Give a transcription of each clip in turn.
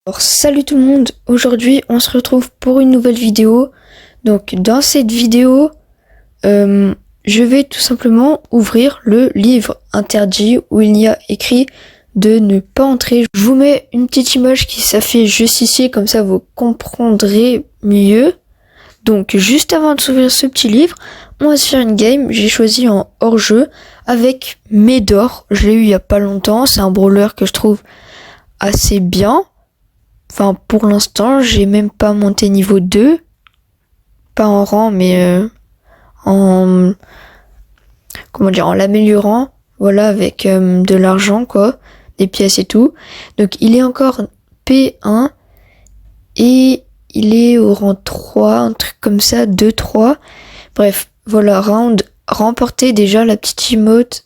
Alors salut tout le monde, aujourd'hui on se retrouve pour une nouvelle vidéo. Donc dans cette vidéo, je vais tout simplement ouvrir le livre interdit où il y a écrit de ne pas entrer. Je vous mets une petite image qui s'affiche juste ici, comme ça vous comprendrez mieux. Donc juste avant de s'ouvrir ce petit livre, on va se faire une game. J'ai choisi en hors-jeu avec Médor. Je l'ai eu il y a pas longtemps, c'est un brawler que je trouve assez bien. Enfin, pour l'instant, j'ai même pas monté niveau 2. Pas en rang, mais en l'améliorant. Voilà, avec de l'argent, quoi. Des pièces et tout. Donc, il est encore P1. Et il est au rang 3, un truc comme ça, 2-3. Bref, voilà, round remporté déjà, la petite emote.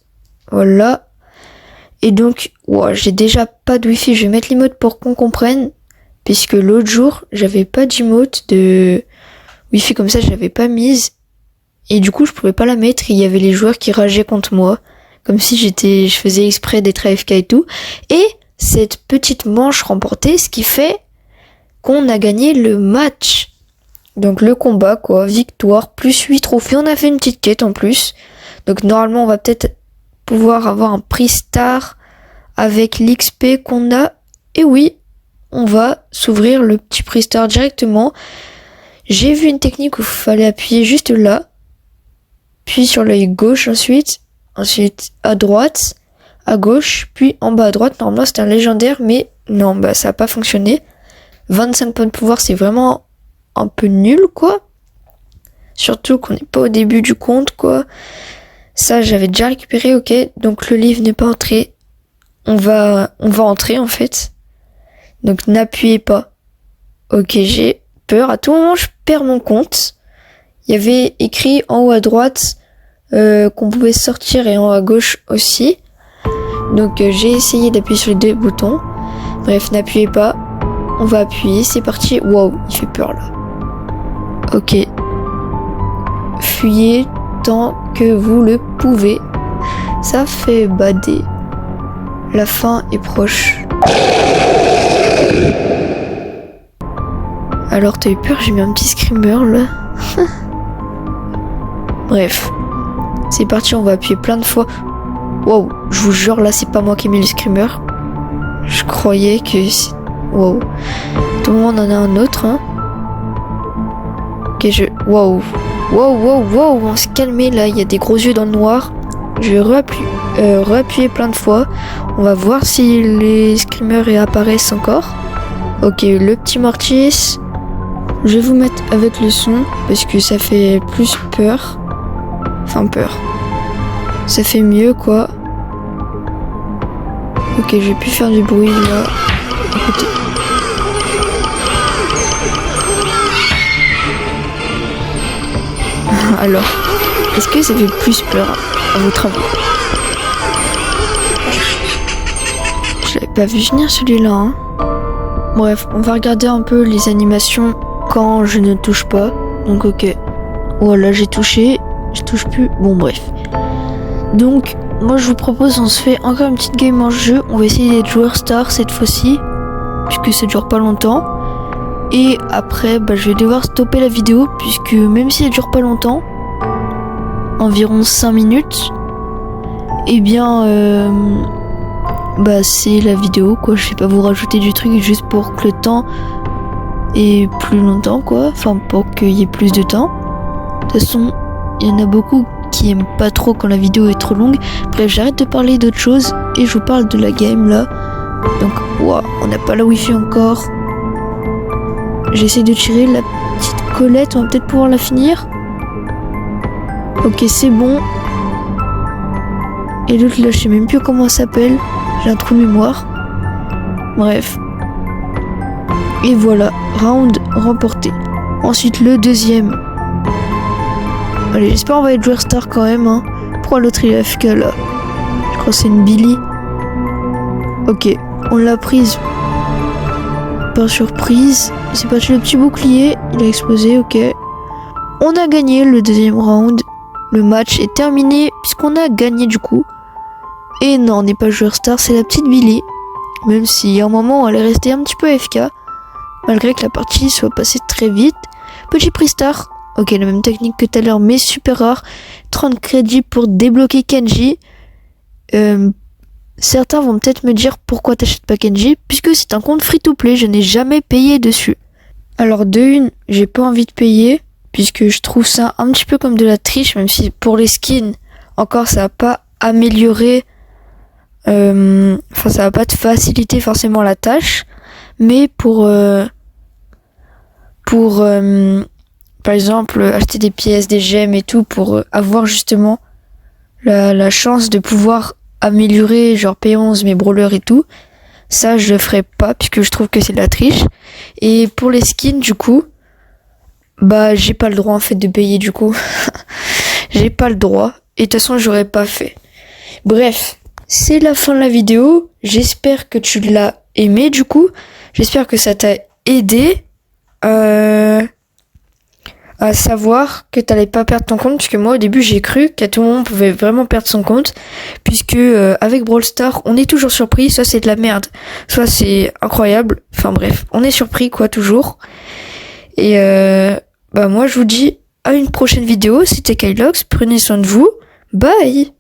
Voilà. Et donc, j'ai déjà pas de wifi. Je vais mettre l'emote pour qu'on comprenne. Puisque l'autre jour, j'avais pas d'emote de wifi comme ça, je l'avais pas mise. Et du coup, je pouvais pas la mettre. Il y avait les joueurs qui rageaient contre moi. Comme si je faisais exprès d'être AFK et tout. Et cette petite manche remportée, ce qui fait qu'on a gagné le match. Donc le combat, quoi. Victoire, plus 8 trophées. On a fait une petite quête en plus. Donc normalement, on va peut-être pouvoir avoir un prix star avec l'XP qu'on a. Et oui, on va s'ouvrir le petit prix star directement. J'ai vu une technique où il fallait appuyer juste là. Puis sur l'œil gauche ensuite à droite, à gauche, puis en bas à droite. Normalement c'était un légendaire, mais non, ça a pas fonctionné. 25 points de pouvoir, c'est vraiment un peu nul, quoi. Surtout qu'on n'est pas au début du compte, quoi. Ça, j'avais déjà récupéré, ok. Donc le livre n'est pas entré. On va entrer, en fait. Donc n'appuyez pas. Ok, j'ai peur. À tout moment, je perds mon compte. Il y avait écrit en haut à droite qu'on pouvait sortir et en haut à gauche aussi. Donc j'ai essayé d'appuyer sur les deux boutons. Bref, n'appuyez pas. On va appuyer. C'est parti. Wow, il fait peur là. Ok. Fuyez tant que vous le pouvez. Ça fait bader. La fin est proche. Alors t'as eu peur, j'ai mis un petit screamer là. Bref. C'est parti, on va appuyer plein de fois. Wow, je vous jure là c'est pas moi qui ai mis le screamer. Je croyais que c'est... Wow. Tout le monde en a un autre, hein. Ok, Wow, on se calmer là, il y a des gros yeux dans le noir. Je vais réappuyer plein de fois. On va voir si les screamers apparaissent encore. Ok, le petit Mortis. Je vais vous mettre avec le son parce que ça fait plus peur. Enfin peur. Ça fait mieux quoi. Ok, je vais plus faire du bruit là. Écoutez. Alors, est-ce que ça fait plus peur à votre avis? Je l'avais pas vu venir celui-là, hein. Bref, on va regarder un peu les animations quand je ne touche pas. Donc ok. Voilà, j'ai touché. Je touche plus. Bon bref. Donc, moi je vous propose, on se fait encore une petite game en jeu. On va essayer d'être joueur star cette fois-ci. Puisque ça dure pas longtemps. Et après, je vais devoir stopper la vidéo. Puisque même si elle dure pas longtemps, environ 5 minutes, eh bien... c'est la vidéo quoi, je vais pas vous rajouter du truc juste pour que le temps ait plus longtemps quoi, enfin pour qu'il y ait plus de temps. De toute façon, il y en a beaucoup qui aiment pas trop quand la vidéo est trop longue. Bref, j'arrête de parler d'autre chose et je vous parle de la game là. Donc, on n'a pas la wifi encore. J'essaie de tirer la petite Colette, on va peut-être pouvoir la finir. Ok, c'est bon. Et l'autre là, je sais même plus comment elle s'appelle. J'ai un trou de mémoire. Bref. Et voilà, round remporté. Ensuite, le deuxième. Allez, j'espère qu'on va être joueur star quand même, hein. Pourquoi l'autre il est AFK là? Je crois que c'est une Billy. Ok, on l'a prise. Par surprise. C'est parti le petit bouclier. Il a explosé, ok. On a gagné le deuxième round. Le match est terminé puisqu'on a gagné du coup. Et non, on n'est pas joueur star, c'est la petite Billy. même si à un moment elle est restée un petit peu AFK, malgré que la partie soit passée très vite. Petit prix star, ok, la même technique que tout à l'heure, mais super rare. 30 crédits pour débloquer Kenji. Certains vont peut-être me dire pourquoi t'achètes pas Kenji, puisque c'est un compte free-to-play, je n'ai jamais payé dessus. Alors de une, j'ai pas envie de payer, puisque je trouve ça un petit peu comme de la triche, même si pour les skins, encore ça va pas améliorer, ça va pas te faciliter forcément la tâche, mais pour par exemple acheter des pièces, des gemmes et tout, pour avoir justement la chance de pouvoir améliorer genre P11 mes brawlers et tout, ça je le ferai pas puisque je trouve que c'est de la triche. Et pour les skins du coup, bah j'ai pas le droit en fait de payer du coup. J'ai pas le droit et de toute façon j'aurais pas fait. Bref, c'est la fin de la vidéo, j'espère que tu l'as aimé du coup, j'espère que ça t'a aidé à savoir que t'allais pas perdre ton compte, puisque moi au début j'ai cru qu'à tout moment on pouvait vraiment perdre son compte, puisque avec Brawl Stars on est toujours surpris, soit c'est de la merde, soit c'est incroyable, enfin bref, on est surpris quoi toujours. Et bah moi je vous dis à une prochaine vidéo, c'était Kylox, prenez soin de vous, bye.